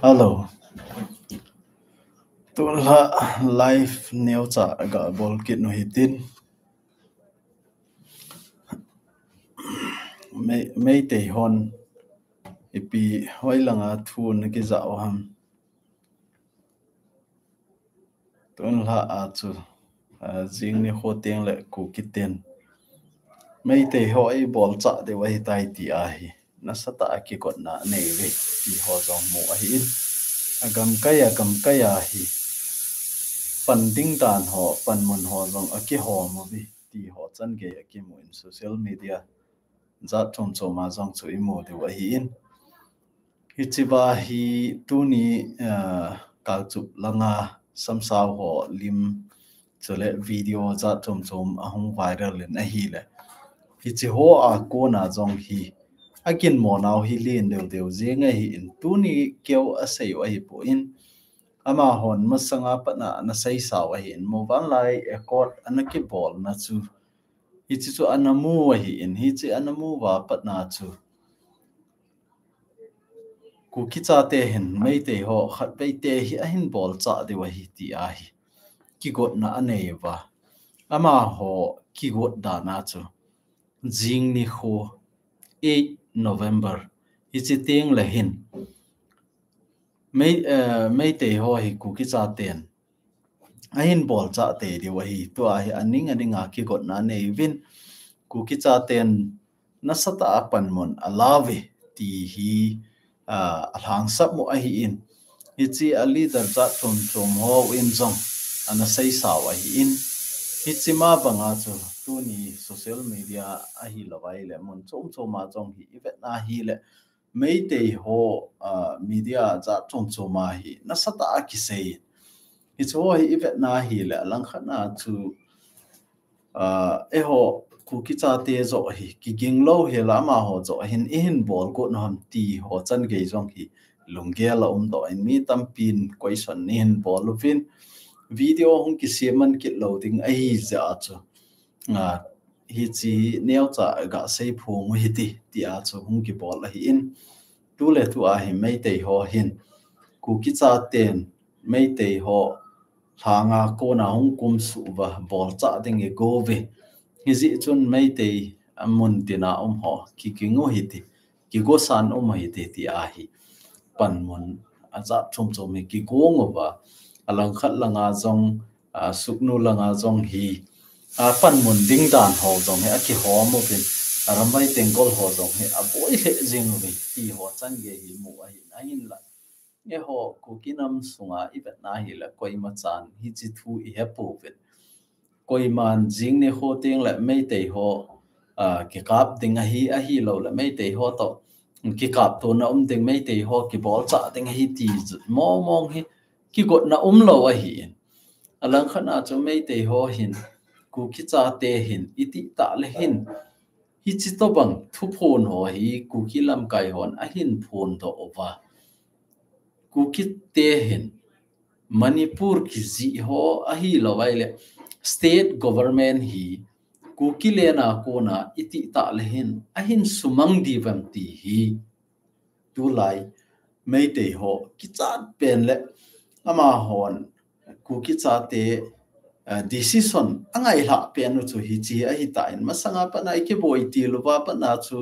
Hello. Tula live neo cha ga bol kit no hitin. May te hon ipi hoilanga thun ki za ham. Tula chu jing ni ho teng le ku kiten. May te hoi bol cha de wai tai ti a hi. Na sata ki kot na nei ve ti ho zong mo a hi. Agam kaya hi. Panding dan ho pan mun ho zong aki ho mo bi ti ho chan ge aki mo in social media za chom choma zong chu i mo de wa hi in hi chiba hi tu ni kal chup langa samsaw ho lim chole video za chom chom ahung viral in a hi le hi chi ho a ko na zong hi akin mo naw hi lin deu zinga hi in tu ni keu a sei wa hi po in ama hon masanga patna na sei saw hi in mo van lai ekot anaki bol na chu hi chu anamu hi in hi chi anamu wa patna chu ku ki cha te hin mei te ho khat bei te hi a hin bol cha de wa hi ti a hi ki got na anei wa ama ho ki got da na chu jing ni kho 8 November hi chi teng la hin mei te ho hi ku ki cha ten ahin bol cha te di wa hi to a hi aninga ki got na nei vin ku ki cha ten na sata pan mon alave ti hi alang sap mo a hi in hi chi a leader cha chom ho in zong ana sei saw a hi in hi chi ma banga chu tu ni social media a hi lawai le mon chom ma chong hi event na hi le mei te ho media cha chom ma hi na sata ki sei hi chu hi event na hi le lang khana chu ho ku ki cha te zo hi ki ging lo he la ma ho zo hin bol ko no ham ti ho chan ge zong hi lungge la do in mi tam pin question ni hin bol vin video hung ki seman ki loading ai za chu hi chi neo cha ga sei phung hi ti a chu hung ki bol hi in tu le tu a hi mei te ho hin ku ki cha ten mei te ho hanga ko na hung kum su wa bol cha ding e go ve hi zi chun mei te amun tina ho ki kingo hi ti ki go san hi ti a hi pan mun aza chom mi ki go ngo ba alang khat langa zong suknu langa zong hi pan mun ding dan ho zong he aki ho mo bin rambai tengkol ho zong he aboi he jing ve ti ho chan ge hi mu a hi na hin la nge ho ku kinam sunga ibet na hi la koi ma chan hi chi thu I he pu vet koi man jing ne ho teng la mei te ho ki kap ding a hi lo la mei te ho to ki kap to na ding mei te ho ki bol cha ding hi ti mo mong hi ki got na lo a hi alang khana chu mei te ho hin ku ki cha te hin iti ta le hin hi chi to bang thu phon ho hi ku ki lam kai hon a hin phon to ova ku ki te hin Manipur ki zi ho a hi lo vai le state government hi ku ki le na ko na iti ta le hin a hin sumang di vam ti hi tu lai mei te ho ki chat pen le ama hon ku ki cha te decision angai la pen chu hi chi a hi ta in masanga pa na ki boi ti lu ba pa na chu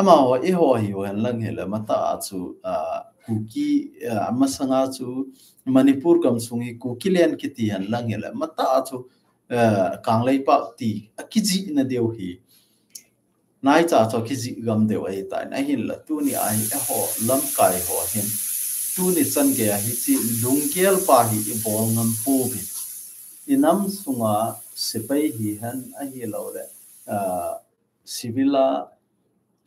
ama ho e ho hi wen lang he le mata chu ku ki masanga chu Manipur kam sungi ku ki len ki ti han lang he le mata chu kang lei pa ti akiji na deu hi nai cha cho ki ji gam deu ai ta na hin la tu ni ai e ho lam kai ho hin tu ni chan ge hi chi lungkel pa hi I bol ngam pu bi inam sunga sepai hi han a hi lo le civila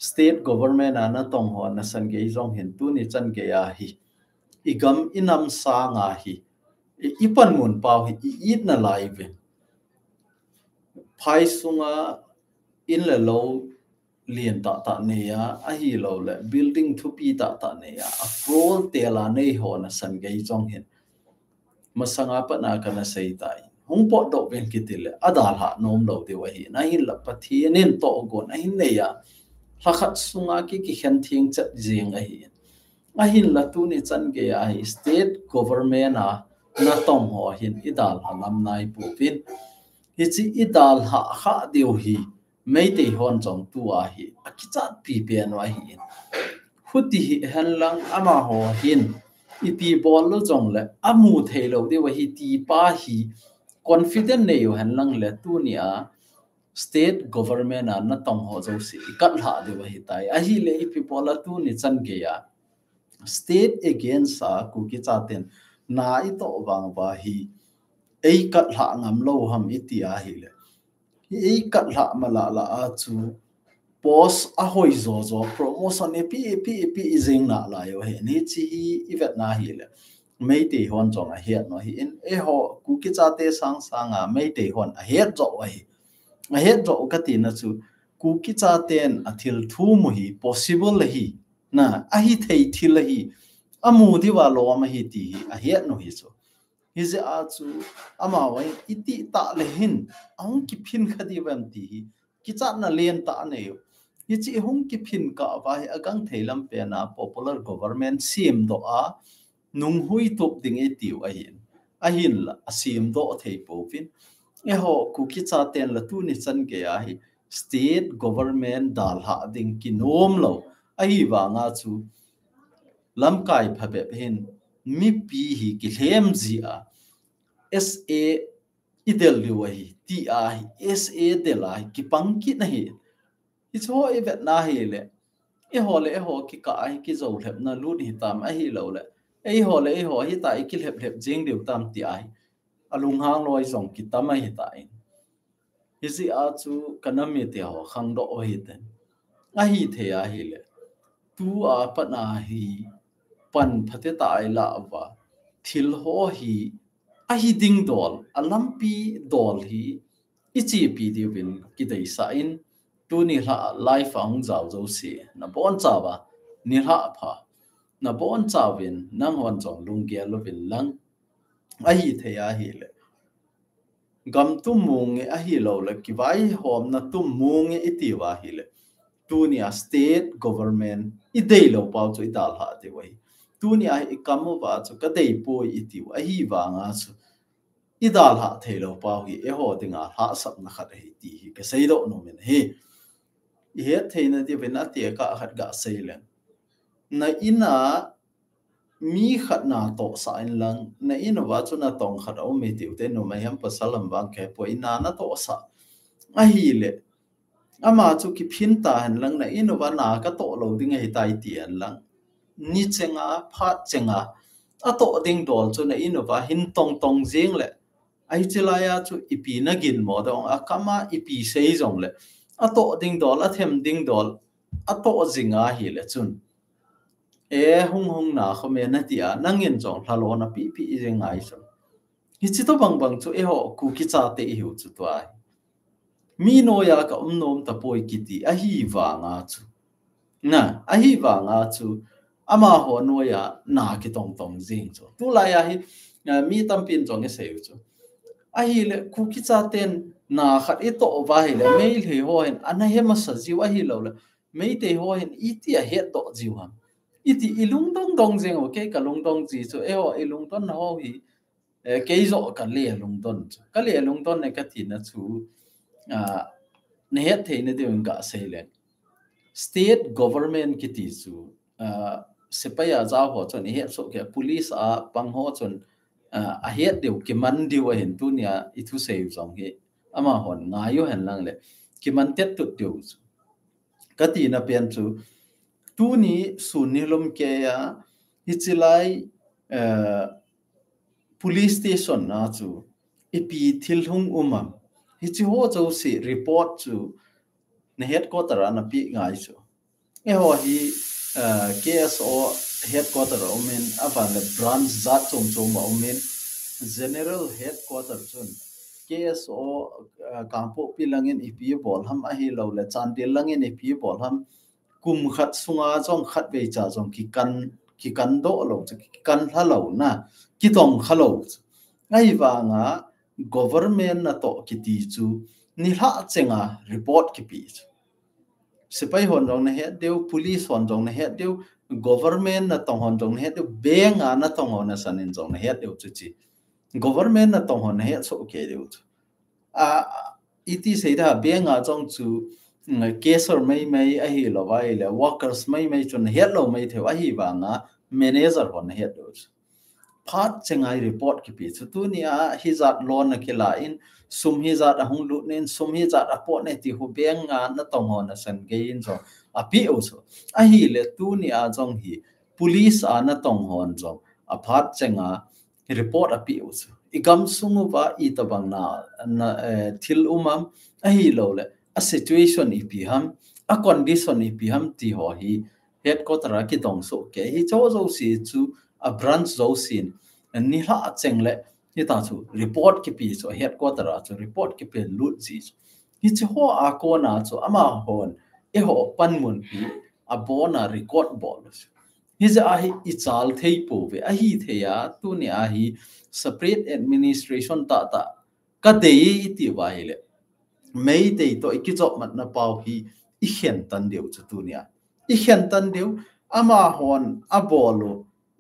state government ana tong ho na san ge jong hin tu ni chan ge ya hi igam inam sa nga hi ipan mun pau hi it na live phai sunga in le lo lien ta ne ya a hi lo le building thu pi ta ne ya a prol te la nei ho na san ge jong hin masanga pa na kana sei tai hung po do ben kitile adal ha nom lo de wa hi na hin la pathi nen to go na hin ne ya lakhat sunga ki khen thing chat jing a hi ahin la tu ni chan ge ai state government na tong ho hin idal halam nai pu vin hi chi idal ha deu hi mei te hon chong tu hi akichat pi pian wa hi huti hi han lang ama ho hin ipi bol lo chong le amu thelo de wa hi ti pa hi confident ne yo han lang le tu ni state government na tong ho zo si kat ha de wa hi tai a hi le ipi bola tu ni chan ge ya state against ku ki chaten na I to wang ba hi ei kat ha ngam lo ham itia hi le ei kat ha mala la a chu boss a hoi zo zo promotion e pi zing na la yo he ni chi event na hi le mei te hon chong a hiat no hi in e ho ku ki cha te sang sang mei te hon a hiat zo wa hi a hiat zo ka ti na chu ku ki cha ten a thil thu mu hi possible hi na a hi thei thil hi amu di wa lo ma hi ti a hiat no hi so hi ze a chu ama wai iti ta le hin ang ki phin khadi wam ti ki cha na len ta ne yo hi chi hung ki phin ka wa hi agang theilam pe na popular government sim do a nung hui top ding e tiu a hin la asim do thei po vin e ho ku ki cha ten la tu ni chan ke a hi state government dal ha ding ki nom lo a hi wa nga chu lam kai phabe hin mi pi hi ki hem ji a sa idel li wa hi ti a hi sa de la ki pang ki na hi I cho e vet na hi le e ho ki ka ai ki zo lep na lu ni tam a hi lo le e ho hi ta I ki lep jing deu tam ti ai alung hang loi zong ki tam a hi ta in hi si a chu kanami te ho khang do o hi ten a hi the a hi le tu a pa na hi pan phate ta ai la wa thil ho hi a hi ding dol alampi dol hi ichi pi di win ki dei sa in tu ni la life ang zau zo si na bon cha ba ni la pha na bon cha win nang hon chong lung ge lo win lang a hi the a hi le gam tu mung a hi lo le ki vai hom na tu mung iti wa hi le tu ni a state government I dei lo pau chu I dal ha de wai tu ni a I kam wa chu ka dei po iti a hi wa nga chu I dal ha thei lo pau hi e ho dinga ha sap na khat hi ti hi ka sei do no men he he thei na ti ven a te ka khat ga sei le na ina mi khat na to sa in lang na ina wa chu na tong khat o me ti te no mai ham pa salam bang ke po ina na to sa a hi le ama chu ki phin ta han lang na ina wa na ka to lo ding hi tai ti an lang ni chenga phat chenga a to ding dol chu na ina wa hin tong jing le ai chilaya chu ipi na gin mo dong akama ipi sei jong le a to ding dol a them ding dol a to jinga hi le chun e hung na khome na tia nangin jong thalo na pi ngai so hi chi to bang chu e ho ku ki cha te hi chu to ai mi no ya ka nom ta poi ki ti a hi wa nga chu na a hi wa nga chu ama ho no ya na ki tong jing chu tu la ya hi mi tam pin jong e sei chu a hi le ku ki cha ten na khat e to wa hi le mail he ho hen ana he ma sa ji wa hi lo le mei te ho hen I ti a he to ji wa iti ilung dong jeng okay ka lung dong ji chu e ho ilung ton ho hi ke zo ka le lung ton ka le lung ton ne ka ti na chu ne het the ne de ka sei le state government ki ti chu sepaya za ho chon he so ke police a pang ho chon a het deu ki man diu a hen tu nia I thu sei zong he ama hon nga yo hen lang le ki man tet tu deu ka ti na pen chu tu ni sunilum ke ya hichilai police station na chu ipi thilhung umam hichi ho chu si report chu na headquarter na pi ngai chu e ho hi KSO headquarter omen avan le branch zat chong ma omen general headquarter chun KSO kampo pilangin ipi bol ham a hi lo le chandil langin ipi bol ham kum khat sunga chong khat ve cha chong ki kan do lo ki kan halo na ki tong halo ngai wa nga government na to ki ti chu ni ha chenga report ki pi sipai hon rong na he deu police hon rong na he deu government na tong hon jong het beng na tong hon na sanin jong het eu chi government na tong hon het so ke deu iti sei da beng jong chu caser mai a hi lo vai le workers mai chun het lo mai the a hi wa nga manager hon het deu part chengai report ki pi chu tu ni a hizat loan na kila in sum hizat a hung lut nen sum hizat a pot ne ti hu beng na tong hon na san ge in so a pi o so a hi le tu ni a jong hi police a na tong hon jong a part chenga report a pi o so igam sungu ba I to bang na thil umam a hi lo le a situation I pi ham a condition I pi ham ti ho hi headquarter ki dong so ke hi cho zo si chu a branch zo sin ni ha chengle hi ta chu report ki pi so headquarter a chu report ki pe lut ji hi chu ho a ko na chu ama hon e ho pan mun pi a bona record bol hi za a hi I chal thei po ve a hi theya tu ni a hi separate administration ta ka dei ti vai le mei dei to ki chop mat na pau hi I hen tan deu chu tu ni a I hen tan deu ama hon a bolo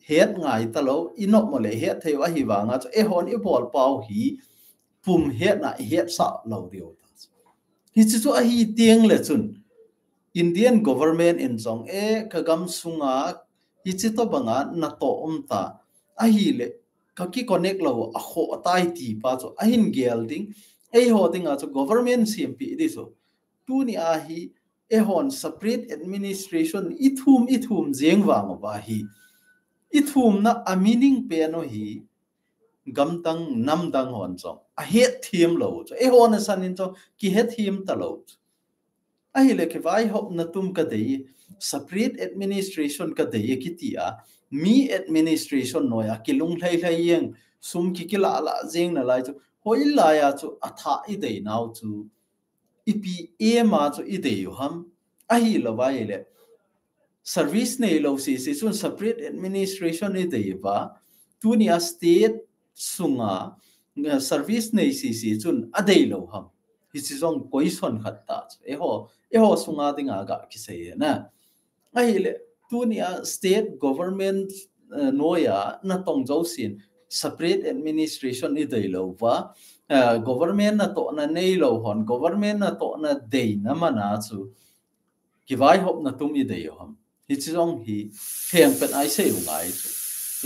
het ngai ta lo inop mo le het thei wa hi wa nga cho e hon I bol pau hi pum het na het sa lo deu hi chu a hi tieng le chun Indian government in jong e kagam sunga hi chi to banga na to ta a hi le ka ki connect lo a kho tai ti pa cho a hin gel ding e ho ding a cho government CMP di so tu ni a hi e hon separate administration I thum jeng wa ma ba hi I thum na a meaning pe no hi gam tang nam dang hon chong a het thim lo cho e hon san in cho ki het thim ta lo a hi le ke vai hop na tum ka dei separate administration ka dei ki ti a mi administration noya kilung lai yang sum ki kila la jeng na lai chu hoi la ya chu a tha I dei naw chu ipi e ma chu I dei ham a hi lo vai le service nei lo si chun separate administration I dei ba tu ni a state sunga service nei si chun a dei lo ham hi chi jong poison khat ta e ho sunga dinga ga ki sei na a hi le tu ni a state government noya na tong zo sin separate administration I dei lo ba government na to na nei lo hon government na to na dei na mana chu ki vai hop na tum I dei ham hi chong hi theng pen ai sei ngai chu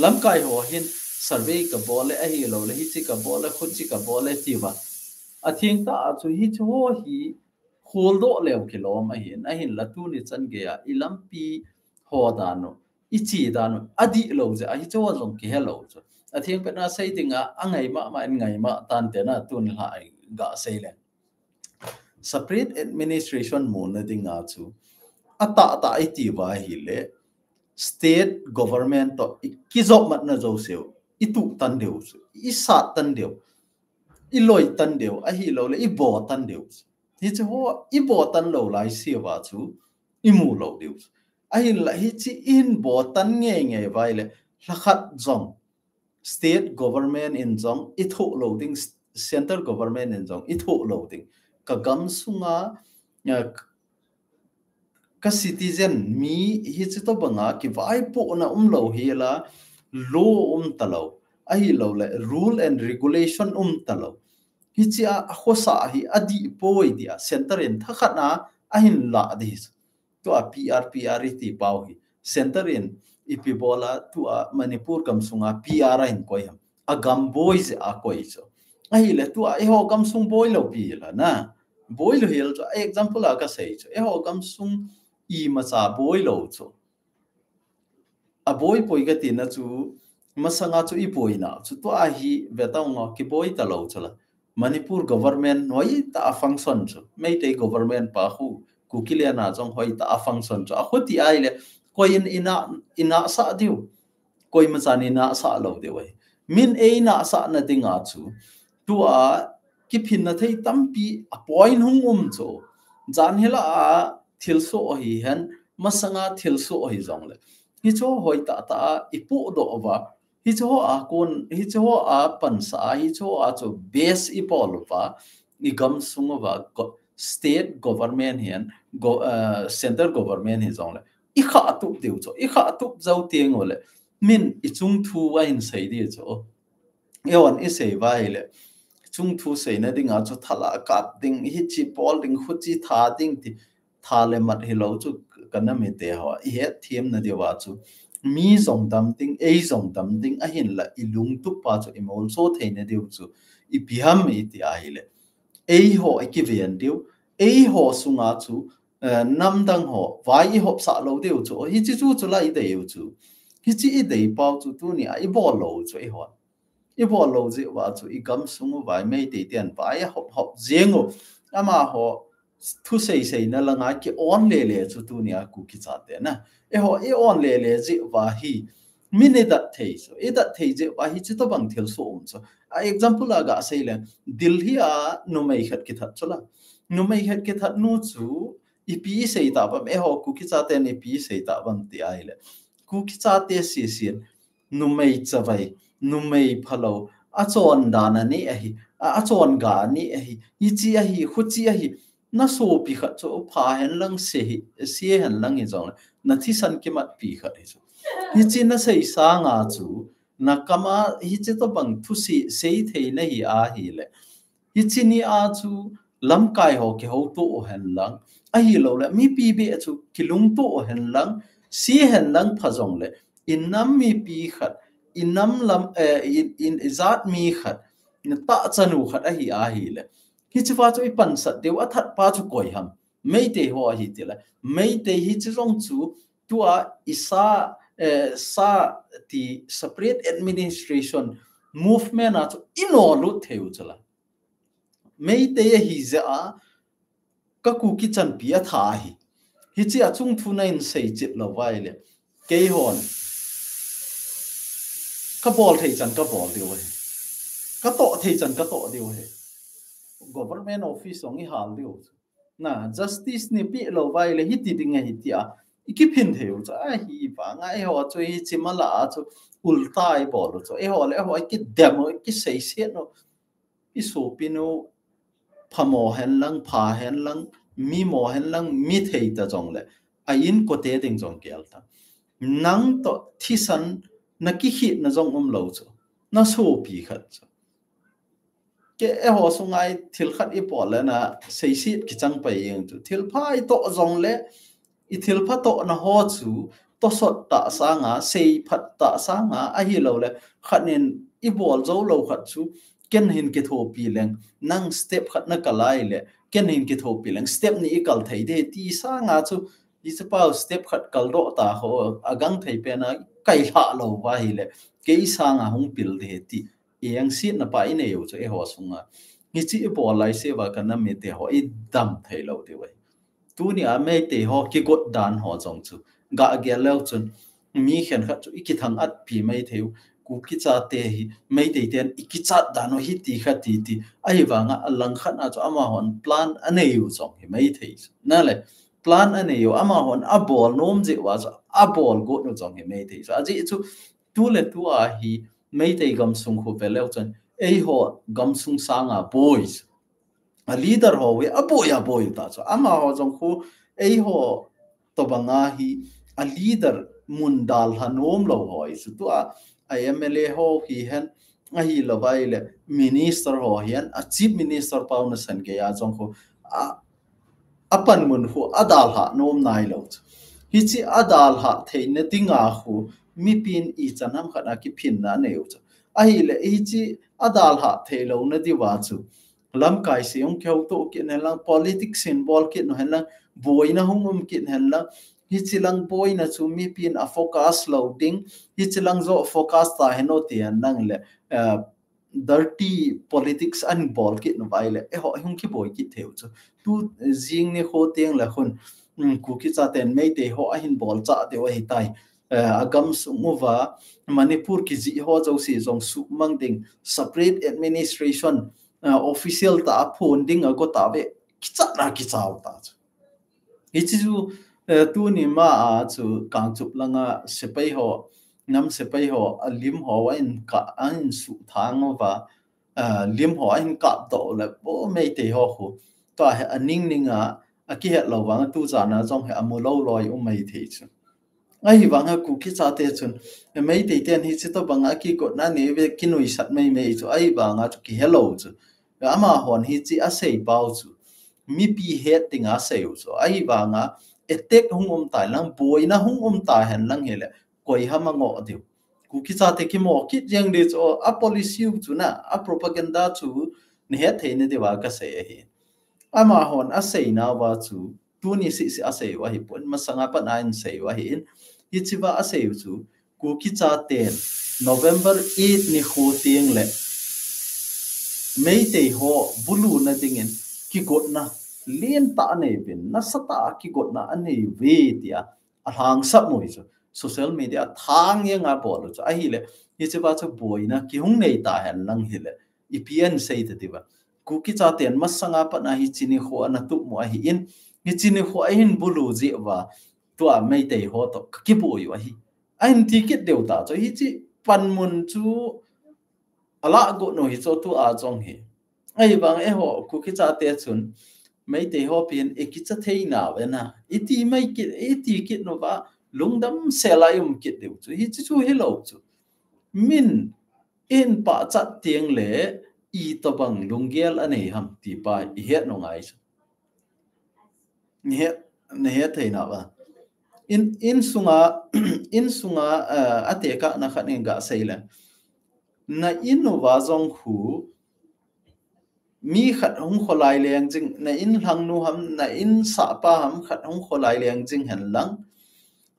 lam kai ho hin survey ka bole a hi lo le hi chi ka bole khut chi ka bole ti wa a thing ta chu hi cho hi hol do lew kilom a hin la tu ni chan ge ya ilam pi ho da no I chi da no adi lo je a hi cho jong ki hello chu a thing pen a sei tinga angai ma tan te na tu ni ha ga sei le separate administration mo na dinga chu ata iti wa hi le state government to ikizop mat na zo seo itu tan deu I sa tan deu I loi tan deu a hi lo le I bo tan deu hi chu ho I bo tan lo lai si wa chu I mu lo deu a hi la hi chi in bo tan nge vai le lakhat zong state government in zong I tho lo ding central government in zong I tho lo ding ka gam sunga ka citizen mi hi chi to banga ki vai po na lo hi la law talo a hi lo le rule and regulation talo hi chi a khosa hi adi poi dia center in thakana a hin la di to a PR ti pau hi center in ipi bola tu a Manipur kam sunga PR in koi ham a gam boys a koi so a hi le tu a ho gam sung boy lo pi la na boy lo hil cho example a ka sei cho ho gam sung I macha boy lo cho a boy poi ga tin na chu masanga chu I boy na chu to a hi beta ngo ki boy ta lo chala Manipur government noi ta function chu mei te government pa hu ku kilia na jong hoi ta function chu a khoti ai le koi ina sa diu koi macha ni na sa lo de wai min e na sa na dinga chu tu a ki phin na thei tampi a point hung chu jan hela a thilso hi han masanga thilso hi jong le hi cho hoi ta ipu do wa hi cho a kon hi cho a pansa hi cho a cho base I pol wa I gam sung wa state government hian central government hi jong le i kha tu tiu cho i kha tu zau tieng ole min I chung thu wa in sei di cho ewan I sei vai le chung thu sei na ding a cho thala kap ding hi chi pol ding khu chi tha ding ti tha le mat hi lo chu kana me te ha I he thiam na dewa chu mi zong dam ding ei zong dam ding a hin la I lung tu pa chu imol so the na deu chu I biham I ti a hi le ei ho I ki ven deu ei ho sunga chu nam dang ho vai hop sa lo deu chu hi chi chu la I deu chu hi chi I dei pau chu tu ni I bo lo chu I ho I bo lo ji wa chu I gam sung vai mei te tian vai hop hop zengo ama ho thu sei na la nga ki on le chu tu ni a ku ki cha te na e ho I on le ji wa hi mini that thei so e that thei je wa hi chi to bang thil so so a example aga sei le dil hi a no mei khat ki that chola no mei khat ki that nu chu I pi sei ta ba e ho ku ki cha te ni pi sei ta bang ti ai le ku ki cha te si no mei cha vai no mei phalo a chon dana ni a hi a chon ga ni a hi I chi a hi khu chi a hi na so pi khat cho pha hen lang se hen lang I jong na thi san ki mat pi khat hi hi chi na sei sa nga chu na kama hi chi to bang thu si sei thei na hi a hi le hi chi ni a chu lam kai ho ki ho to hen lang a hi lo le mi pi be chu kilung to hen lang si hen lang pha jong le in nam mi pi khat in nam lam in izat mi khat na ta chanu khat a hi le hi chi fa chu I pan sat deu a that pa chu koi ham mei te ho hi ti le mei te hi chi rong chu tua isa sa the separate administration movement a chu ino lu theu chala mei te hi za a ka ku ki chan pi a tha hi chi a chung thu na in sei chit lo vai le ke hon ka bol thei chan ka bol deu he ka to thei chan ka to deu he government office ong I hal deu na justice ni pi lo vai le hi ti ding hi ti a ki phin theu cha a hi ba ngai ho chu hi chimala a chu ulta I bol chu e ho le ho ki demo ki sei se no I so pino phamo hen lang pha hen lang mi mo hen lang mi thei ta jong le a in ko te ding jong kel ta nang to thi san na ki hi na jong lo chu na so pi khat chu ke e ho sungai thil khat I pol le na sei sit ki chang pai yeng chu thil phai to jong le I thil pha to na ho chu to sot ta sa nga sei phat ta sa nga a hi lo le khanin I bol zo lo khat chu ken hin ke tho pi leng nang step khat na kalai le ken hin ke tho pi leng step ni I kal thei de ti sa nga chu I se pau step khat kal ro ta ho agang thei pe na kai ha lo wa hi le ke I sa nga hung pil de ti yang sit na pa I ne yo chu e ho sunga ni chi I bol lai se wa kana me te ho I dam thei lo de wai tu ni a me te ho ki got dan ho jong chu ga ge leo chun mi khen khat chu I ki thang at pi mai theu ku ki cha te hi mei te ten I ki cha dan no hi ti kha ti ai wa nga alang khat na chu ama hon plan ane yu chong hi mei thei na le plan ane yu ama hon a bol nom je wa cha a bol go no chong hi mei thei so a ji chu tu le tu a hi mei te gam sung khu ve leo chun ei ho gam sung sang a boys a leader ho we a boy ta so ama ho jong khu ei ho to banga hi a leader mun dal hanom lo hoi su tu a MLA ho hi hen a hi lo vai le minister ho hian a chief minister pau na san ke ya jong khu a pan mun hu adal ha nom nai lo hi chi adal ha thein tinga khu mi pin I chanam khana ki phin na ne u a hi le hi chi adal ha thelo na di wa chu lam kai se ong kheu to ki ne lang politics symbol ki no hen lang boy na hungum ki hen lang hi chi lang boy na chu mi pin a focus loading hi chi lang zo focus ta heno ti an nang le dirty politics and ball ki no vai le e ho hung ki boy ki theu chu tu jing ni kho teng la khun ku ki cha ten mei te ho a hin ball cha te wa hi tai agam sumuwa manipur ki ji ho zo si jong su mang ding separate administration official ta phone ding ko ta be kicha na kichau ta ichu tu ni ma a chu kang chup langa sepai ho nam sepai ho lim ho in ka an su thang wa lim ho in ka to le bo me te ho khu to aning ninga aki het lo wang tu za na jong he amulo loi mei the chu ai wanga ku ki cha te chun mai te ten hi chi to banga ki ko na ne ve kinui sat mai mai chu ai wanga chu ki hello chu ama hon hi chi a sei pau chu mi pi het tinga sei chu ai wanga etek hungom tai lang boina hungom ta hen lang hele koi hama ngo diu ku ki cha te ki mo ki jeng de chu a policy chu na a propaganda chu ne he the ne de wa ka sei hi ama hon a sei na wa chu tu ni si a sei wa hi pon masanga pa na in sei wa hi in hi chiwa a sei chu ku ki cha ten November 8 ni khu tieng le mei te ho bulu na dingin ki got na lien ta ne bin na sata ki got na ane ve tia a hang sap moi chu social media thang ye nga bol chu a hi le hi chiwa chu boi na ki hung nei ta han lang hi le ipn sei te diwa ku ki cha ten masanga pa na hi chini ho na tu mo hi in hi chini ho a hin bulu ji wa to a mei te ho to ki boi wa hi ain ticket deu ta cho hi chi pan mun chu ala go no hi cho tu a chong hi ai bang e ho ku ki cha te chun mei te ho pin e ki cha thei na we na iti mai ki iti ki no ba lungdam selaium ki deu chu hi chu hi lo chu min in pa cha tieng le I to bang lunggel ane ham ti pa I het no ngai chu ne het thei na ba in sunga ate ka na khan nga seila na inu wa zong hu mi khat hung kholai leng jing na in hlang nu ham na in sa pa ham khat hung kholai leng jing han lang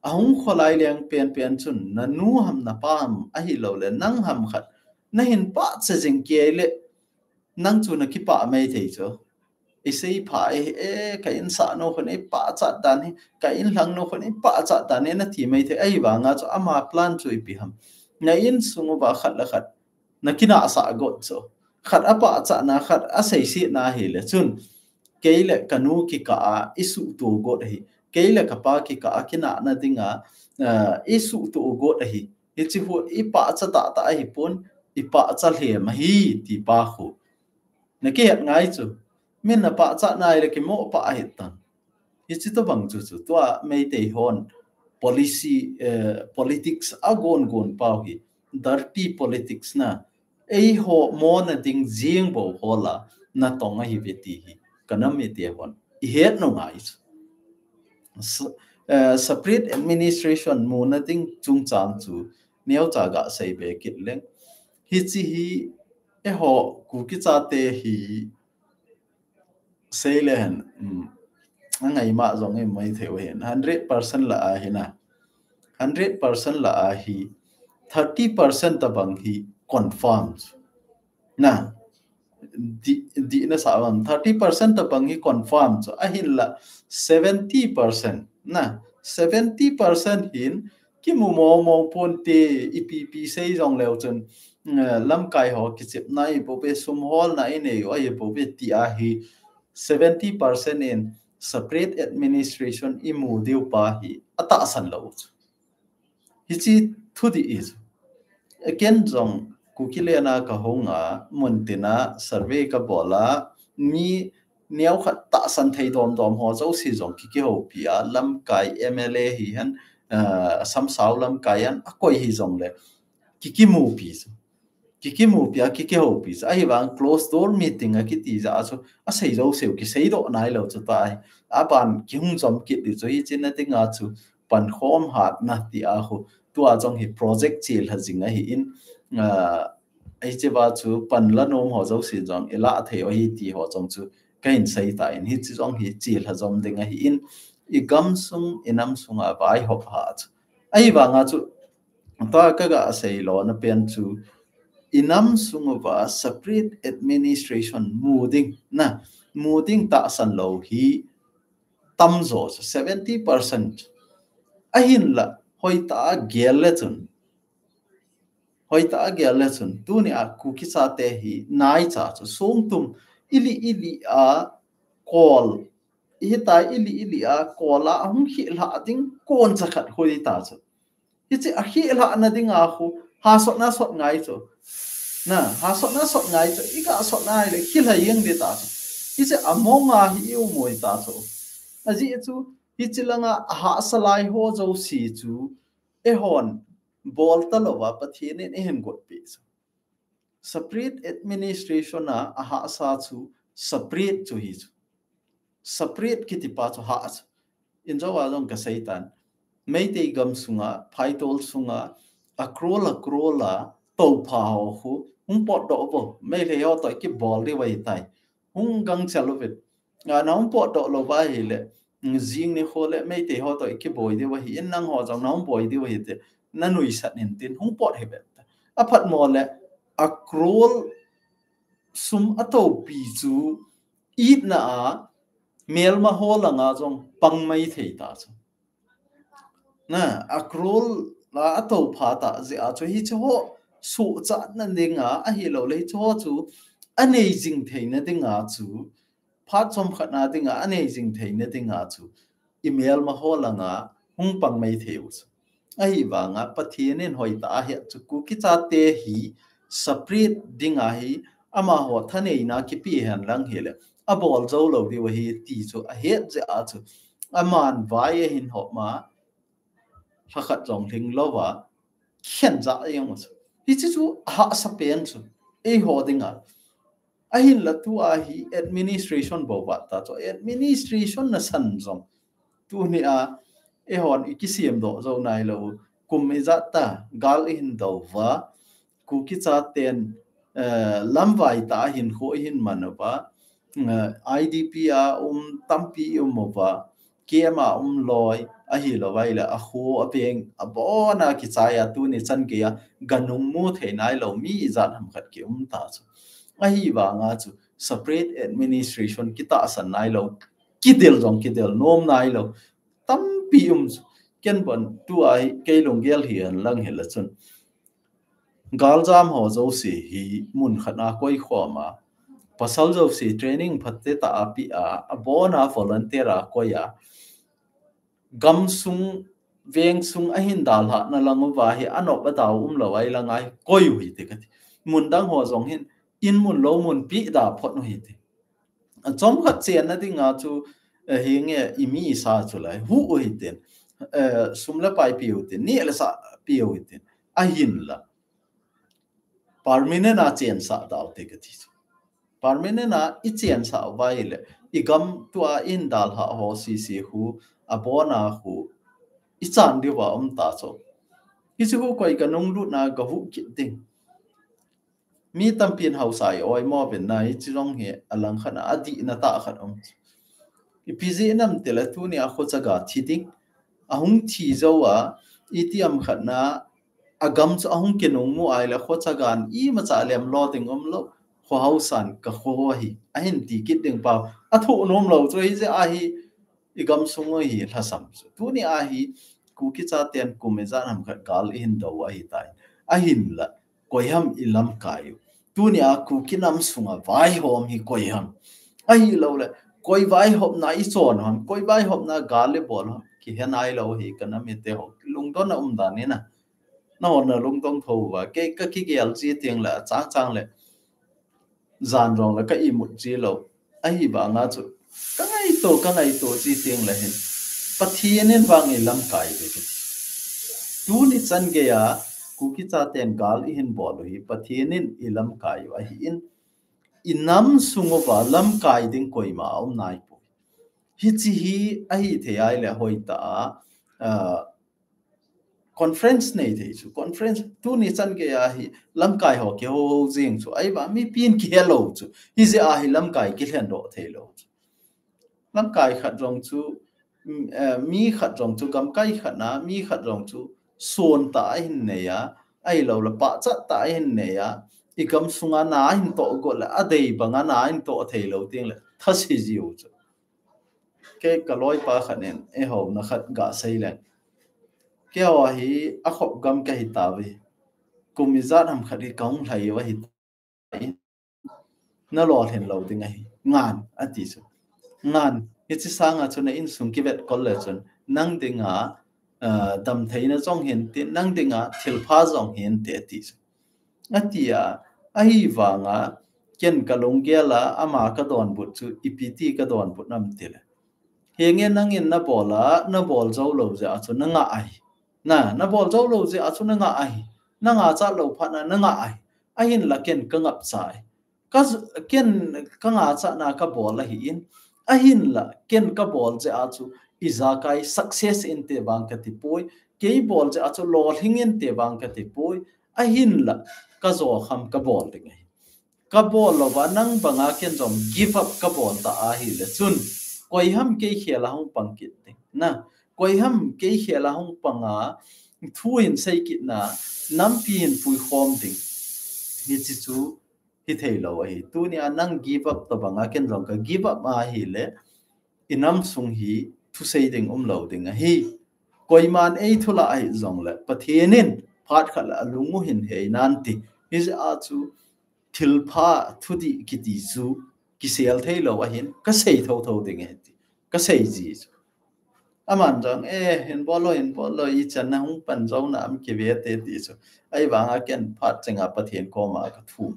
a hung kholai leng pen chun na nu ham na pa ham a hi lo le nang ham khat na hin pa che jing ke le nang chu na ki pa mai thei cho isei pha e ka in sa no khone pa cha dan hi ka in hlang no khone pa cha dan ne na thi mai the ai wa nga cho ama plan chu I pi ham na in sungu ba khat la khat na kina sa got cho khat apa cha na khat a sei si na hi le chun keile kanu ki ka isu tu got hi keile ka pa ki ka kina na dinga isu tu got hi ichi hu I pa cha ta hi pon I pa cha hle ma hi ti pa khu na ke hat ngai chu min na pa cha nai le ki mo pa hi tan ichi to bang chu to mei te hon policy politics agon pau hi dirty politics na ei ho mo na ding jing bo hola na tonga hi veti hi kana me te hon I het no ngai separate administration mo na ding chung chang chu neo cha ga sei be kit leng hi chi hi e ho ku ki cha te hi sei len ngai ma zong em mai theo hen 100% la a hina 100% la a hi 30% ta bang hi confirms na di na sa 30% ta bang hi confirm so a hin la 70% na 70% hin ki mu mo pon te ipp sei jong leo chun lam kai ho ki chip nai bo be sum hol na ine yo ai bo be ti a hi 70% in separate administration imu deu pa hi ata san lo hi chi thu di is again jong kukilena ka honga muntina survey ka bola mi niau khat ta san thei dom ho zo si jong ki ho pia lam kai mla hi han sam saw lam kai an akoi hi jong le ki mu pi ki ho pi ai wang close door meeting a ki ti za so a sei zo seu ki sei do nai lo chu tai a ban ki hung jom ki ti zo hi chin na tinga chu pan khom hat na ti a ho tua jong hi project chil ha jinga hi in ai che ba chu pan la nom ho zo si jong ela the o hi ti ho jong chu kain sei ta in hi chi jong hi chil ha jom dinga hi in I gam sung inam sunga vai hop ha ai wa nga chu ta ka ga sei lo na pen chu inam sunga separate administration moving ta san lo hi tamzo 70% ahin la hoita gele chun tu ni a ku ki sa te hi nai cha chu sung tum ili a call I ta ili a kola hung hi la ding kon cha khat hoi ta chu hi chi a hi la na ding a khu ha so na so ngai chu na ha so na so ngai chu I ka so na le hi la yeng de ta chu hi chi a mo nga hi u moi ta chu a ji chu hi chilanga ha salai ho zo si chu e hon bol talowa pathin in hen got pe separate administration na ha sa chu separate chu hi chu separate kiti pa chu ha in zo wa long ka saitan mấy tay gam sunga paitol sunga akrola tàu phao khu hung pot độ vô mấy lấy họ tội cái ball đi vậy tay hung găng chalo vịt nó hung pot độ lo vai lệ riêng này khô lệ mấy tay họ tội cái boy đi vậy in năng họ trong nó hung boy đi vậy thế nó nuôi sát nên tin hung pot hết à phát mò lệ akrol sum atau pizu ít na mel ma ho là ngà trong băng mấy thầy ta na akrol la ato phata ze a chu hi cho su cha na dinga a hi lo le cho chu amazing theina dinga chu phat som khana dinga amazing theina dinga chu email ma holanga hung pang mai theu a hi wanga pathianen hoi ta hi chu ku ki cha te hi separate dinga hi ama ho thane na ki pi han lang hele a bol zo lo di wa hi ti chu a het ze a chu aman vai hin ho ma khát dòng thình lâu và khen giá em mà hi chú hạ sắp bén chú ai hồ đình à ai là tu ai administration bảo vật ta cho administration là sẵn dòng tu ni à ai hòn cái xiêm độ dầu này lâu cùng mấy giá ta gal in đầu và cụ cái giá tiền làm vài ta hin khối hin mà nó và IDP à tampi mà và kia mà loi a hi lo vai la a khu a peng a bona ki chaya tu ni chan ke ya ganung mu the nai lo mi zan ham khat ki ta chu a hi wa nga chu separate administration ki ta san nai lo ki del nom nai lo tam pi ken bon tu ai ke long gel hian lang hel chun gal jam ho zo si hi mun khana koi khoma pasal zo si training phatte ta api a bona volunteer a koya gam sung veng sung ahin dal ha na langu wa hi anop adaw lo ai langai koi hui te kati mun dang ho zong hin in mun lo mun pi da phot no hi te chom khat chen na dinga chu hi nge imi sa chu lai hu hui ten sumla pai pi hu te ni la sa pi hu te ahin la permanent a chen sa daw te kati permanent a I chen sa vai le igam tu a in dal ha ho si hu abona hu ichan diwa ta so isu koi kanung lut na ka hu ki ting mi tampin hausai oi mo ben nai chirong he alang khana adi na ta khat ipz nam telatu ni a khochaga thiding ahung thi zowa itiam khana agam chu ahung kenung mu ai la khochagan I ma cha lem lo ting lo kho hausan ka kho hi ahin ti kit ding pa athu nom lo chu hi je a hi igam sungo hi thasam tu ni a hi ku ki cha ten ku me za nam khat gal in do a hi tai a hin la koyam ilam kai tu ni a ku ki nam sunga vai hom hi koyam a hi lo le koi vai hop na I chon hon koi vai hop na gal le bol ki henai lo hi kana me te ho lung don na da ni na na hon na lung tong tho wa ke ka ki gel chi tiang la chang le zan rong la ka I mut chi lo a hi ba nga chu ka ngai to chi tiang la hen pathianen wang I lam kai be tu ni chan ge ya ku ki cha ten gal I hin bol hi pathianen I lam kai wa hi in inam sungo wa lam kai ding koi ma nai po hi chi hi a hi the ai le hoi ta conference nei the chu conference tu ni chan ge ya hi lam kai ho ke ho jing chu ai ba mi pin ke lo chu hi je a hi lam kai ki hlen do the lo lam kai khat rong chu mi khat rong chu gam kai khat na mi khat rong chu son ta hin ne ya ai lo la pa cha ta hin ne ya I gam sunga na hin to go la adei banga na hin to the lo ting la thasi jiu chu ke kaloi pa khanen e ho na khat ga sei len ke wa hi a khop gam ka hi ta we kumizat ham khati kaung lai wa hi na lo hen lo ding ai ngan ati chu ngan ichi sanga chuna in sung ki vet college chun nang dinga dam theina chong hen ti nang dinga thilpha jong hen te ti atia ai wanga ken kalong gela ama ka don but chu ipiti ka don but nam tile henge nangin na bola na bol zo lo ja chu na nga ai na bol zo lo ja chu na nga ai na nga cha lo pha na nga ai ahin la ken ka ngap sai ka ken ka nga cha na ka bol la hi in ahin la ken ka bol ja chu izakai success in te bang ka ti poi ke bol ja chu lo hingin te bang ka ti poi ahin la ka zo kham ka bol ding ka bol lo ba nang banga ken jom give up ka bol ta a hi le chun koi ham ke khela hong pangkit na koi ham ke khela hong panga thu in sei kit na nam pi in pui khom ding hi chi chu hi thei lo hi tu ni anang give up to banga ken jom ka give up a hi le inam sung hi thu sei ding lo ding a hi koi man ei thula ai zong le pathienin phat khala lungu hin he nan ti is a chu thilpha thudi kiti chu kisel thei lo a hin ka sei tho tho ding he ti ka sei ji aman jong hin bolo I chan na hung pan zo na am ke ve te ti chu ai wanga ken phat chenga pathien ko ma ka thu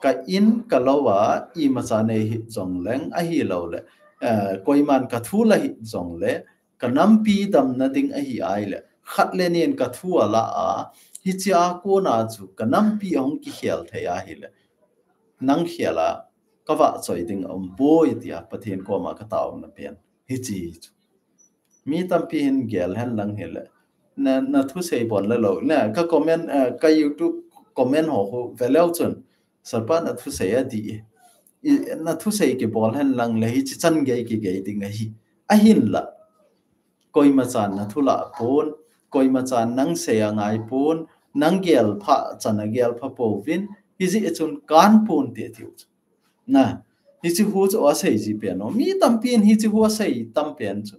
ka in ka lowa I ma cha nei hi zong leng a hi lo le koi man ka thu la hi zong le ka nam pi dam na ding a hi ai le khat le nen ka thu ala a hi cha ko na chu ka nam pi ong ki khel the ya hi le nang khela ka wa choi ding boy tia pathien ko ma ka taw na pen hi chi mi tam pi hin gel han lang hele na thu sei bon la lo na ka comment ka YouTube comment ho veleu chun sarpa na thu sei a di na thu sei ke bol han lang le hi chi chan ge ki ge ding hi a hin la koi ma chan na thu la pon koi ma chan nang se a ngai pon nang gel pha chan a gel pha po vin hi ji chun kan pon te thiu na hi chi hu chu a sei ji pe no mi tam pin hi chi hu a sei tam pen chu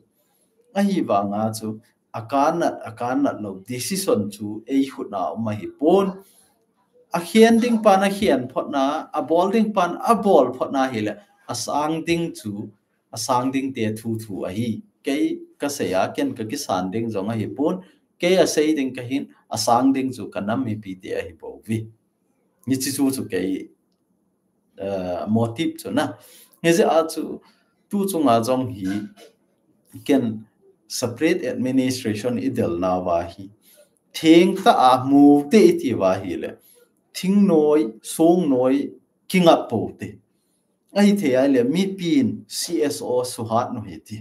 a hi wa nga chu akan na lo decision chu ei hu na ma hi pon a hian ding pan a hian phot na a bol ding pan a bol phot na hi le a sang ding chu a sang ding te thu thu a hi ke ka se ya ken ka ki san ding zong a hi pon ke a sei ding ka hin a sang ding chu ka nam mi pi te a hi bo vi ni chi chu chu ke motive chu na he je a chu tu chu nga jong hi ken separate administration idel na wa hi theng ta a mu te ti wa hi le thing noi song noi kinga po te ai the ai le mi pin CSO suhat no hi ti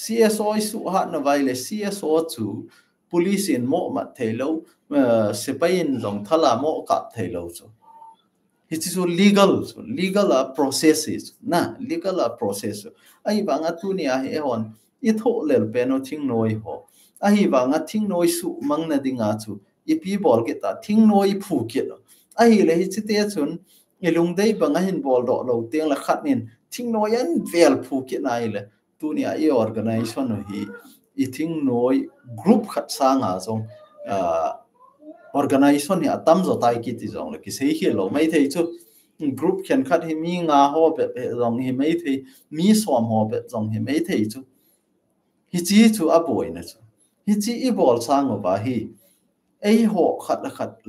CSO suhat na vai le CSO chu police in mo ma thelo sepain long thala mo ka thelo chu hi chu legal processes na legal process ai banga tu ni a he hon I tho lel pe no thing noi ho a hi banga thing noi su mang na dinga chu I pi bol ke ta thing noi phu ke no a hi le hi chite chun ilung dei banga hin bol do lo teng la khat nin thing noi an vel phu ke nai le tu ni a I organization no hi I thing noi group khat sa nga jong organization ni atam zo tai ki ti jong le ki sei hi lo mai thei chu group khen khat hi mi nga ho be jong hi mai thei mi som ho be jong hi mai thei chu hi chi chu a boi na chu hi chi I bol sang ba hi ei ho khat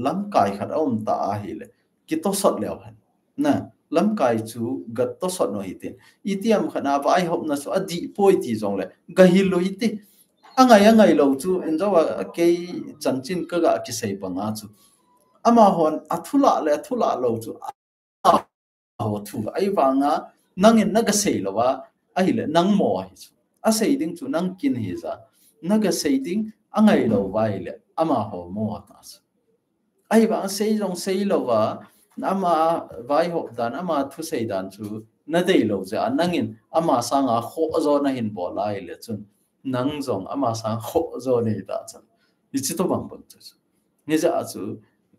lam kai khat om ta a hi le ki to sot lew han na lam kai chu gat to sot no hi tin itiam khana ba ai hop na chu a di poi ti jong le ga hi lo hi ti angai lo chu enjawa ke chanchin ka ga ki sei panga chu ama hon athula lo chu ho thu ai wanga nangin naga sei lo wa ai le nang mo hi chu a sei ding chu nang kin hi za naga sei ding angai lo vai le ama ho mo ta ai ba sei lo wa ama vai ho dan ama thu sei dan chu na dei lo ja nangin ama sanga kho zo na hin bo lai le chun nang zong ama sang kho zo nei da chan I chi to bang bang chu ni ja chu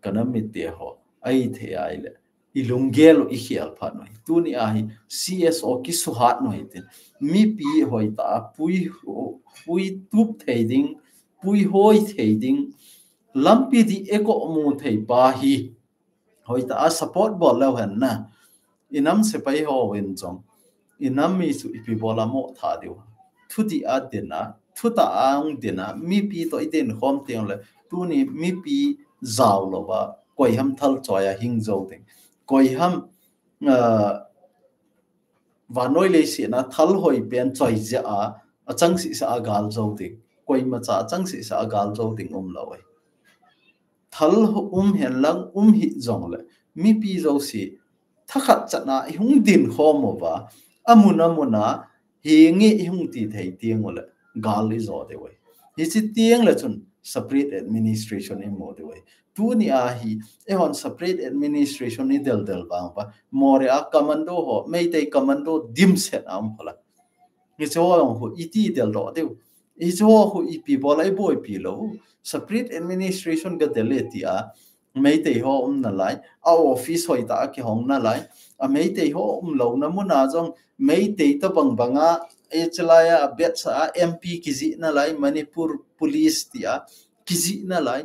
kana mi te ho ai the ai le I lungel I khial pha noi tu ni a hi CSO ki suhat noi tin mi pi hoi ta pui tup theding pui hoi theding lampi di eko mu thei pa hi hoi ta support bol lo han na inam se pai ho wen chong inam mi su ipi bola mo tha deu thu di a dena thu ta ang dena mi pi to iden khom tiang le tu ni mi pi zaw lo ba koi ham thal choya hing zo ding koi ham và nói lấy xịn à thal hồi bên chơi dạ à chẳng sĩ sa gal dâu tình quay mà cha chẳng sĩ sa gal dâu tình lâu ấy thal hiện lăng hít dòng lại mi pi dâu sĩ thắc khát chặt na hung din khom mà va amuna hi ngi hung ti thei tiếng rồi gal lý do đấy vậy hi chỉ tiếng là chun separate administration em mode way tu ni a hi e hon separate administration ni del bang ba more a commando ho mei te commando dim set am hola ni cho ho iti del ro de i cho ho i pi bolai boy pi lo separate administration ga deleti a mei te ho na lai a office hoi ta ki hong na lai a mei te ho lo na mu na jong mei te to bang banga e chalaya bet sa mp kizi na lai manipur police tia kizi na lai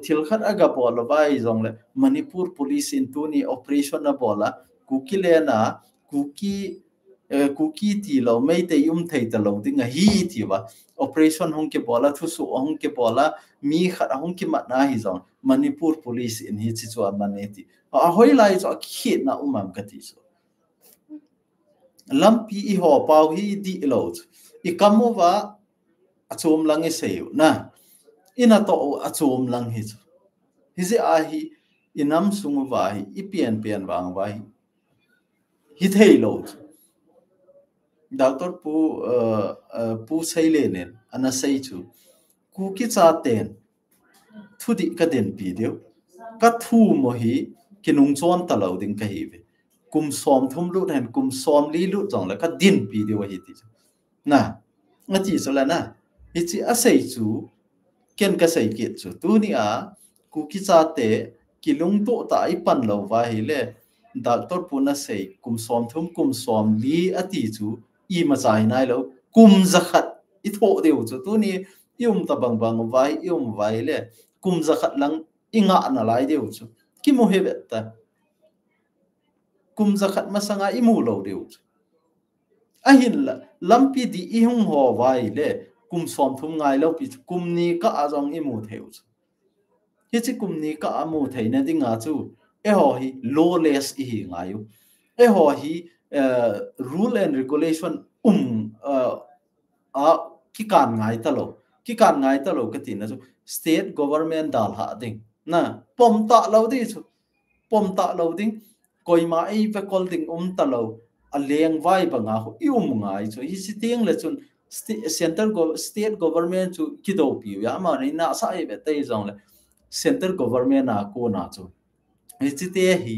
thil khat aga bola vai jong le manipur police in tuni operation na bola kuki le na kuki ti lo mei te thei ta lo ding hi ti wa operation hong ke bola thu su hong ke bola mi khat hong ki mat na hi jong manipur police in hi chi chu maneti a hoi lai cho khit na umam ka ti so lampi i ho pau hi di lo I kamova achom lang e seu na ina to achom lang hi hizi a hi inam sung wa hi ipian wang wa hi thei lo doctor pu sei le nen ana sei chu ku ki cha ten thu di ka den pi deu ka thu mo hi kinung chon ta lo ding ka hi ve kum som thum lu hen kum som li lu jong la ka din pi deu hi ti na ngati so la na ichi a sei chu ken ka sei ki chu tu ni a ku ki cha te kilung to ta I pan lo wa hi le doctor puna sei kum som li ati chu I ma chai nai lo kum zakhat I tho deu chu tu ni ta bang vai vai le kum zakhat lang inga na lai deu chu ki mo he ta kum zakhat ma sanga I mu lo deu chu a hin la lampi di I hung ho vai le kum som thum ngai lo pi kum ni ka azong I mu theu chu hi chi kum ni ka amu thei na dinga chu e ho hi lawless I ngai e ho hi rule and regulation a ki kan ngai ta lo ka tin na chu state government dal ha ding na pom ta lo ding koi ma I ve kol ding ta lo a leng vai ba nga ho I ngai chu hi si ting le chun state government chu ki do pi ya ma ni na sa I ve te jong le central government na ko na chu hi chi te hi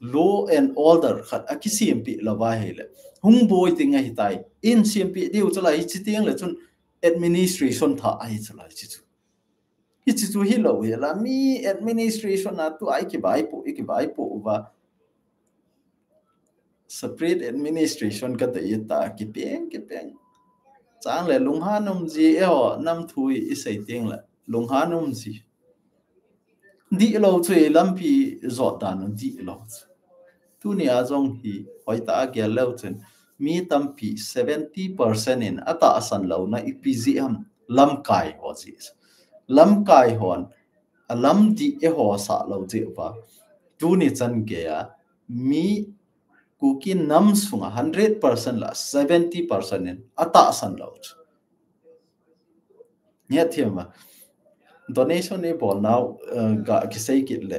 law and order khat a ki CMP la wa hele hung boy tinga hi tai in CMP diu chala hi chi tiang le chun administration tha ai chala hi chu hi lo he la mi administration na tu ai ki bai po wa separate administration ka te ta ki peng chang le lung ha nom ji e ho nam thui I sei tiang la lung ha nom ji di lo chui lampi zo dan di lo tu ni a jong hi hoi ta ge lo chen mi tampi 70% in ata asan lo na IPZM lam kai ho ji lam kai hon alam di e ho sa lo je wa tu ni chan ge ya mi kuki nam sunga 100% la 70% in ata asan lo nya thiam donation e bol now ga ki sei kit le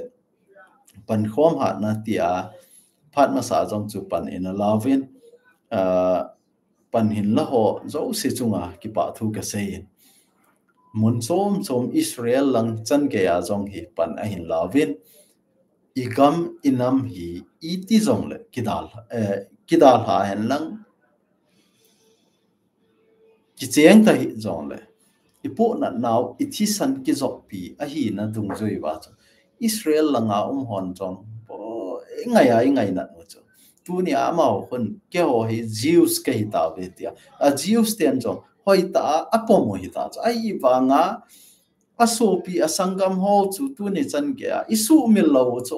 pan khom ha na tia phat ma sa jong chu pan in a lavin pan hin la ho zo se chunga ki pa thu ka sei mun som Israel lang chan ke ya jong hi pan a hin lavin igam inam hi iti jong le kidal ha hen lang ki cheng ta hi jong le ipo na now ithi san ki zok pi a hi na dung joi wa Israel langa hon jong ngai na no chu tu ni ama hon ke ho hi Jews ke hi ta ve tia a Jews ten jong hoi ta apomo hi ta ai wa nga asopi asangam ho chu tu ni chan ke a isu mil lo chu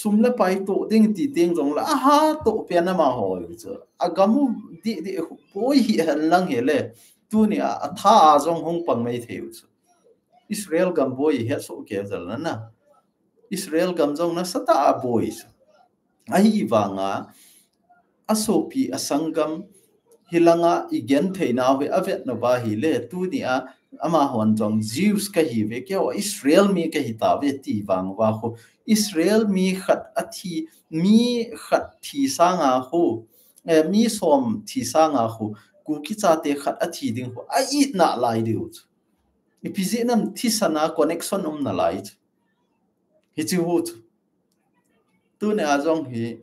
sumle pai to ding ti teng jong la ha to pe na ma ho chu agamu di poi hi lang hele tu ni a tha jong hong pang mai theu chu Israel gam boy he so ke zal na Israel gam jong na sata boy ai wanga asopi asangam hilanga igen theina we avet no ba hi le tu ni a ama hon jong Jews ka hi ve ke o Israel mi ka hi ta ve ti wang wa ho Israel mi khat athi mi khat thi sanga ho mi som thi sanga ho ku ki cha te khat athi ding ho a i na lai diu ipizi nam thi sana connection na lai hi chi hu tu ne azong hi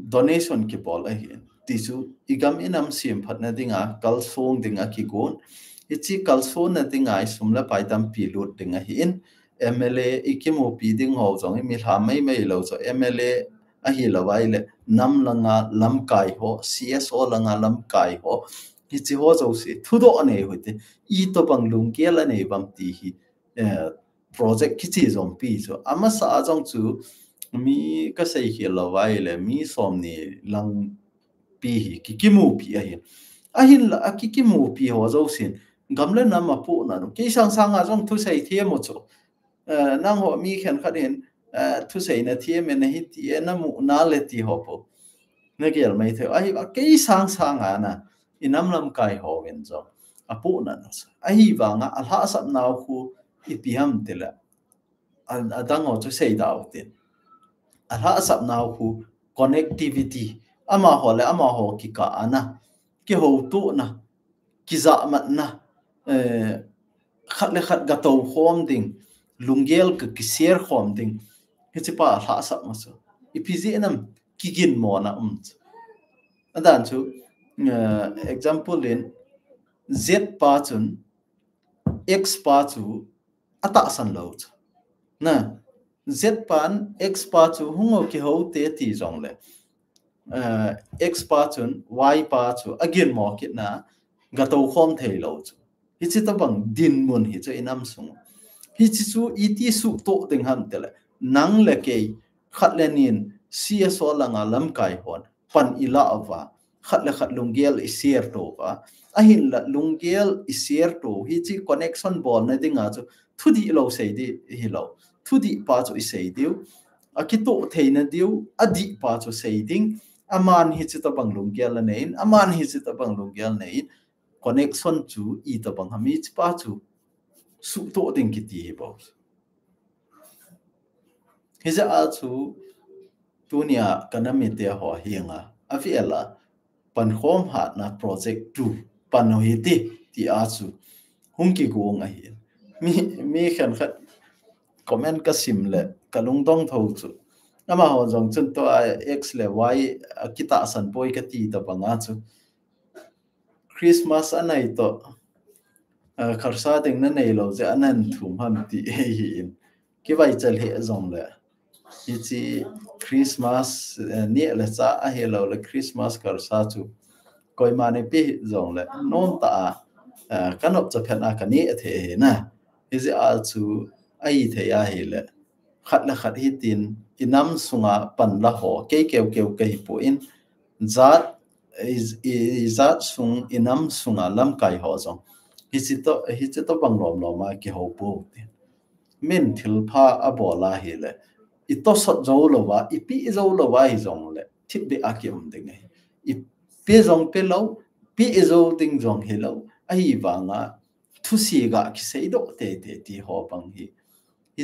donation ki bol a hi tisu igam inam sim phatna dinga kalsong dinga ki gon ichi kalso na dinga isumla paitam pilut dinga hin MLA ikimo pi ding ho jong mi hla mai mai lo so MLA a hi lawai le nam langa lam kai ho CSO langa lam kai ho ichi ho zo si thudo ane hoite I to bang lung kela ne bam ti hi project kichi zong pi so ama sa jong chu mi ka sei hi lawai le mi som ni lang pi hi kikimu pi a hin la kikimu pi ho zo sin gamle na ma pu na no ke sang sang a jong thu sei the mo chu nang ho mi khen khat hin thu sei na the me na hi ti na mu na le ti ho po na gel mai the ai ke sang sang a na inam lam kai ho wen zo a pu na no a hi wa nga a ha sap na khu I pi ham te la a dang ho chu sei da o tin a ha sap na khu connectivity ama ho ki ka ana ki ho tu na ki za mat na khat le khat ga to khom ding lungel ka ki ser khom ding he chi pa ha sap ma so ipz nam ki gin mo na adan chu example in z pa chun x pa chu ata san lo na z pan x pa chu hungo ki ho te ti jong le x pa chun y pa chu again mo kit na ga to khom thei lo chu hi chi ta bang din mun hi chu inam sung hi chi chu iti su to ding ham tele nang le ke khat le nin CSO langa lam kai hon pan ila awa khat le khat lungel I share to wa a hin la lungel I share to hi chi connection bol na dinga chu thudi lo sei di hi lo thudi pa chu I sei diu akito theina diu adi pa chu sei ding aman hi chi ta bang lungel nein aman hi chi ta bang lungel nein connection chu I ta bang hami chi pa chu su to ding ki ti bo hi za a chu tunia kanami te ho hianga afiela pan khom ha na project 2 pan ho hi ti a chu hungki go nga hi mi khan khat comment ka sim le kalung dong tho chu ama ho jong chun to x le y kita san boy ka ti ta banga chu Christmas anai to kharsa ding na nei lo je anan thum ham ti hi in ki vai chal he zong le ichi Christmas ni le cha a he lo le Christmas kharsa chu koi mane pi zong le non ta kanop cha phen a kani the na is a chu ai the ya he le khat la khat hi tin inam sunga pan la ho ke ke po in zat zat sung inam sunga lam kai ho zong hi chi to bang lom ma ki ho po min thil pha a bola hi le I to sot zo lo wa I pi zo lo wa hi zong le thip be a ki ding I pe zong pe lo pi zo ding zong he lo ai wa nga thu si ga ki sei do te ti ho bang hi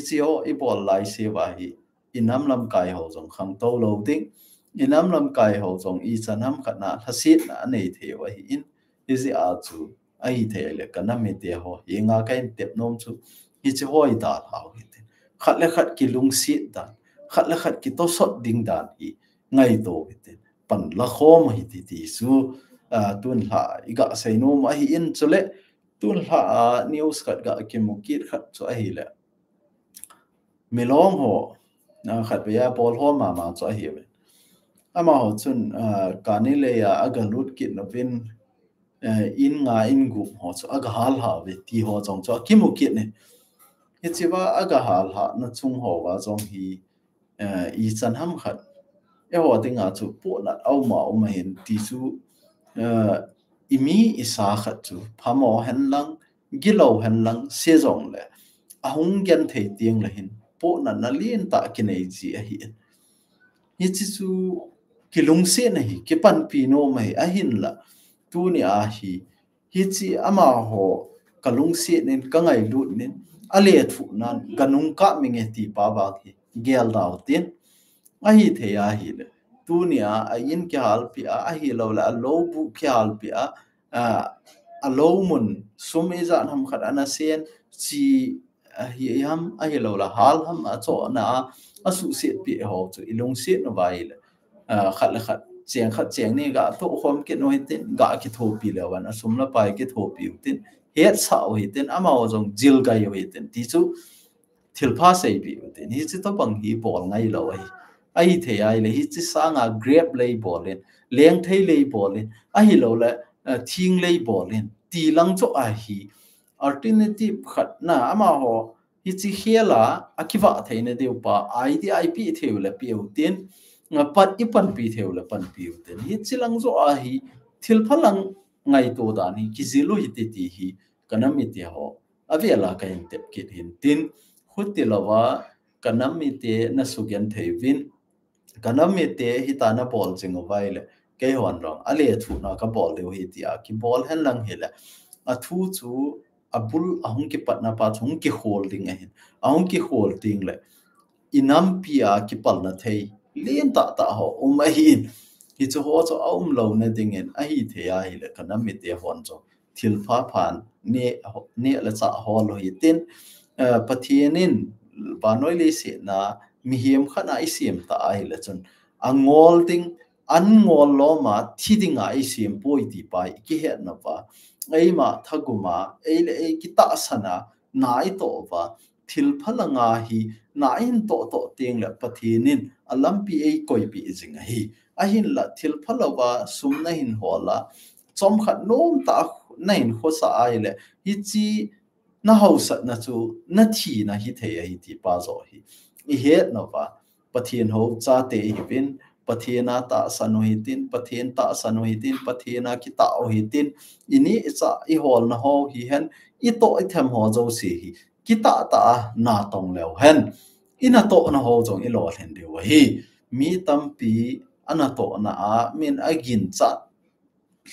chi o I bol lai se wa hi inam lam kai ho zong khang to lo ding inam lam kai ho zong I chanam khat na thasit na nei the wa hi in is a chu ai the le kana me te ho hi nga kai tep nom chu hi chi hoi da hao hi khat le khat ki lung si dan khat le khat ki to sot ding dan hi ngai to hi pan la khom hi ti su tun ha iga sei no ma hi in chule tun ha news khat ga ki mukit khat chu a hi le milong ho na khat be ya bol ho ma chu a hi we ama ho chun kanile ya agalut kit no vin in nga in gu ho chu aga hal ha ve ti ho chong chu ki mukit ne Ichiwa aga hal ha na chung ho wa zong hi I chan ham khat e ho tinga chu po na au ma hin ti su imi isa khat chu phamo hen lang gilo hen lang se zong le ahung gen thei tiang la hin po na lien ta ki nei ji a hi hi chi chu kilung se na hi ki pan pi no mai a hin la tu ni a hi chi ama ho kalung se nen ka ngai lut nen ale thu nan ganung ka mi nge ti pa ba ki gel daw tin a hi the a hi le tu ni a in ki hal pi a hi lo la lo bu ki hal pi a lo mun sum e za nam khat ana sen chi hi ham a hi lo la hal ham a cho na a su se pi ho chu ilung se no vai le khat la khat cheng ni ga to khom ke no hitin ga ki tho pi le wan asum la pai ki tho pi tin het sa o hitin ama o jong jil ga yo hitin ti chu thil pha sei pi tin hi chi to bang hi bol ngai lo ai the ai le hi chi sa nga grab lei bolin leng thei lei bolin a hi lo la thing lei bolin ti lang cho a hi alternative khat na ama ho hi chi hiela akiwa theine deu pa ip theu la pi o tin nga pat ipan pi theu la pan pi o tin hi chi lang zo a hi thil phalang ngai to da ni ki zilu hi ti hi kanami ti ho avela ka in tep kit hin tin khuti lawa kanami te na sugen theivin kanami te hitana bol jingo vaile ke hon rong ale thu na ka bol de hi ti a ki bol hen lang hela a thu chu abul ahung ki patna pa chung ki holding a hin ahung ki holding le inam pia ki palna thei len ta ho a hin hi chu ho chu lo na ding en a hi the a hi le kanami te hon cho thil pha phan ne la cha ho lo hi tin pathianin banoi le se na mi hiam khana isim ta ai la chun angol ding angol lo ma thiding a isim poi ti pai ki he na ba ei ma thaguma ei le ei ki ta sana nai to ba thil phalanga hi nain to teng la pathinin alampi ei koi pi jinga hi a hin la thil phalawa sumna hin hola chom khat nom ta nain khosa ai le hi chi na hausa na chu na thi na hi the hi ti pa zo hi I het no ba pathian ho cha te hi bin pathiana ta sanohitin pathian ta sanohitin pathiana ki ta ohitin ini cha I hol na ho hi hen I to I them ho zo si hi ki ta na tong leo hen ina to na ho jong I lo hen de wa hi mi tampi ana to na a min agin cha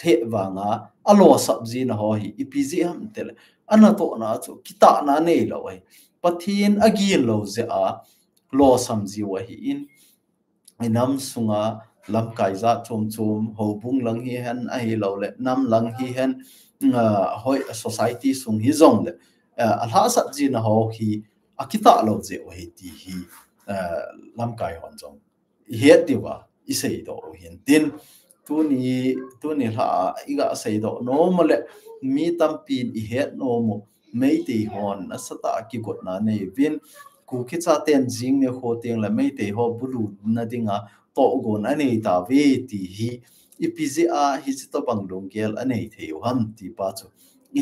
the wanga alo sabji na ho hi ipg ham tel ana to na chu kita na nei lo ai pathin agin lo ze a lo samji wa hi in inam sunga lam kai za chom ho bung lang hi han a hi lo le nam lang hi han hoi society sung hi zong le alha sabji na ho hi akita lo je wa hi ti hi lam kai hon jong he diwa isei do hin tin tu ni la iga sei do no mole mi tampin I het no mo mei te hon asata ki got na nei vin ku ki cha ten jing ne ho teng la mei te ho bulu na dinga to go na nei ta ve ti hi ipza hi to bang dong gel anei theu ham ti pa chu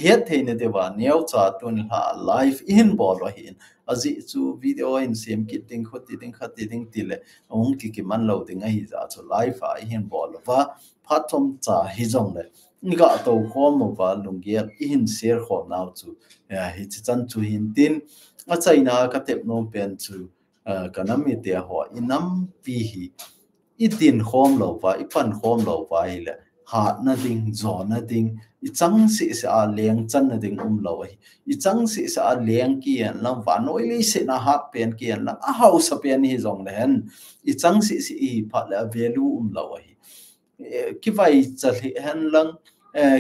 het theine de wa neu cha tun la live in bol wa hin azi chu video in sem kiting khoti ding tile ong ki man lo ding a hi za chu live a hin bol wa phatom cha hi jong le nga to khom mo wa lungial in share kho naw chu hi chi chan chu hin tin a chaina ka tep no pen chu kanami te ho inam pi hi itin khom lo wa ipan khom lo wa ile ha na ding zo na ding I chang si sa leng chan na ding lo I chang si sa leng ki an lang wa noi le se na hat pen ki an lang a house pen hi zong len I chang si I pha la value lo ki vai chali han lang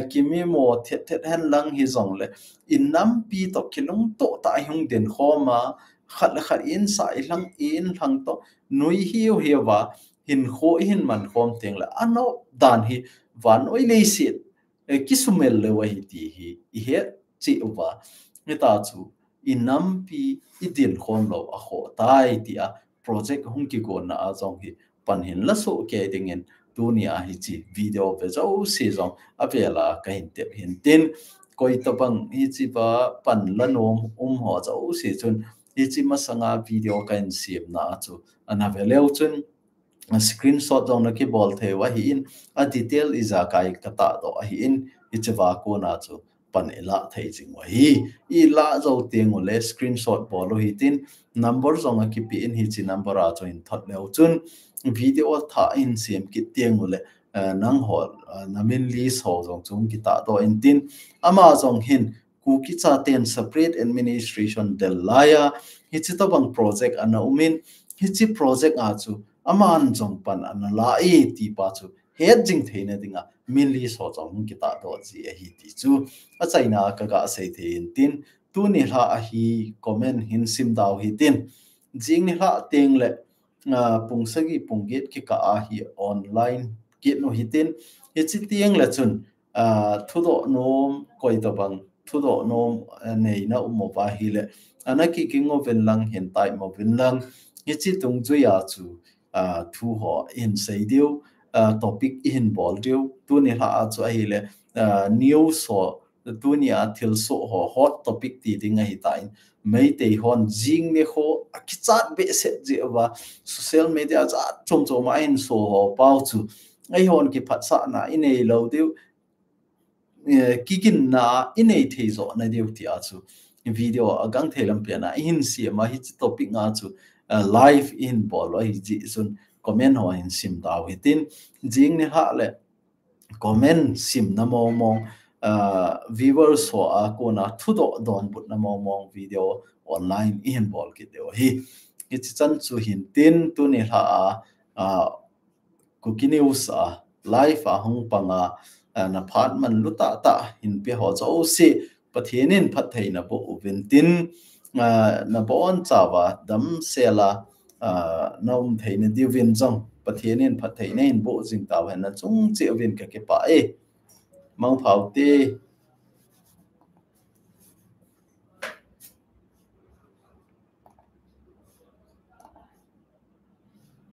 kimi mo thet han lang hi zong le in nam pi to kilung to ta hung den khoma khat in sa lang in lang to nui hi wa hin kho hin man khom teng la ano dan hi van oi le sit kisumel le wa hi ti hi I he chi wa ni ta chu inam pi idil khom lo a kho tai ti a project hung ki ko na a zong hi pan hin la so ke dingen tunia hi chi video pe zo si zong avela ka hin te hin tin koi to bang hi chi ba pan la nom ho zo si chun hi chi ma sanga video kan sim na chu ana veleu chun screenshot dong na ki bol the wa hi in a detail is a kai kata do hi in ichwa ko na chu pan ela thei jing wa hi I la zo tiang o le screenshot bolo hi tin number zong a ki pi in hi chi number a cho in thot leo chun video tha in siam ki tiang o le nang hol namin list ho zong chung ki ta do in tin ama zong hin ku ki cha ten separate administration del laya hi chi to bang project ana umin hi chi project a chu aman zong pan ana la e ti pa chu het jing theina dinga min list ho zong ki ta do ji hi ti chu a chaina ka ga sei the in tin tu ni hla a hi comment hin sim daw hi tin jing ni hla teng le pungsagi punggit ki ka a hi online kit no hitin hi chi tiang la chun thudo nom koi da bang thudo nom nei na mo ba hi le anaki kingo ven lang hen tai mo ven lang hi chi tung chu ya chu thu ho in sei dio topic in bol dio tu ni ha chu hi le news ho tu ni a thil so ho hot topic ti ding hi tai mấy tỷ hòn riêng này khô cái chat bị sẽ dễ và social media chat trong chỗ mà anh số họ bao chu ai hòn cái phát sản na in này lâu tiêu kí kinh na in này thấy rõ này điều thì chu video ở gang thấy làm việc na in xem mà hit topic na chu live in ball rồi gì sun comment họ in sim đào hitin riêng này hạ lệ comment sim na mong viewers ho ko na thudo don but na mong video online in ball ki deu hi it's chan chu hin tin tu ni ha cookie news live hong panga na phat man luta ta hin pe ho zo si pathienin phat thei na bo ven tin na bon chawa dam sela nom thei na diu vin jong pathienin phat thei na in bo jing taw na chung che vin ka ke pa e mang phau te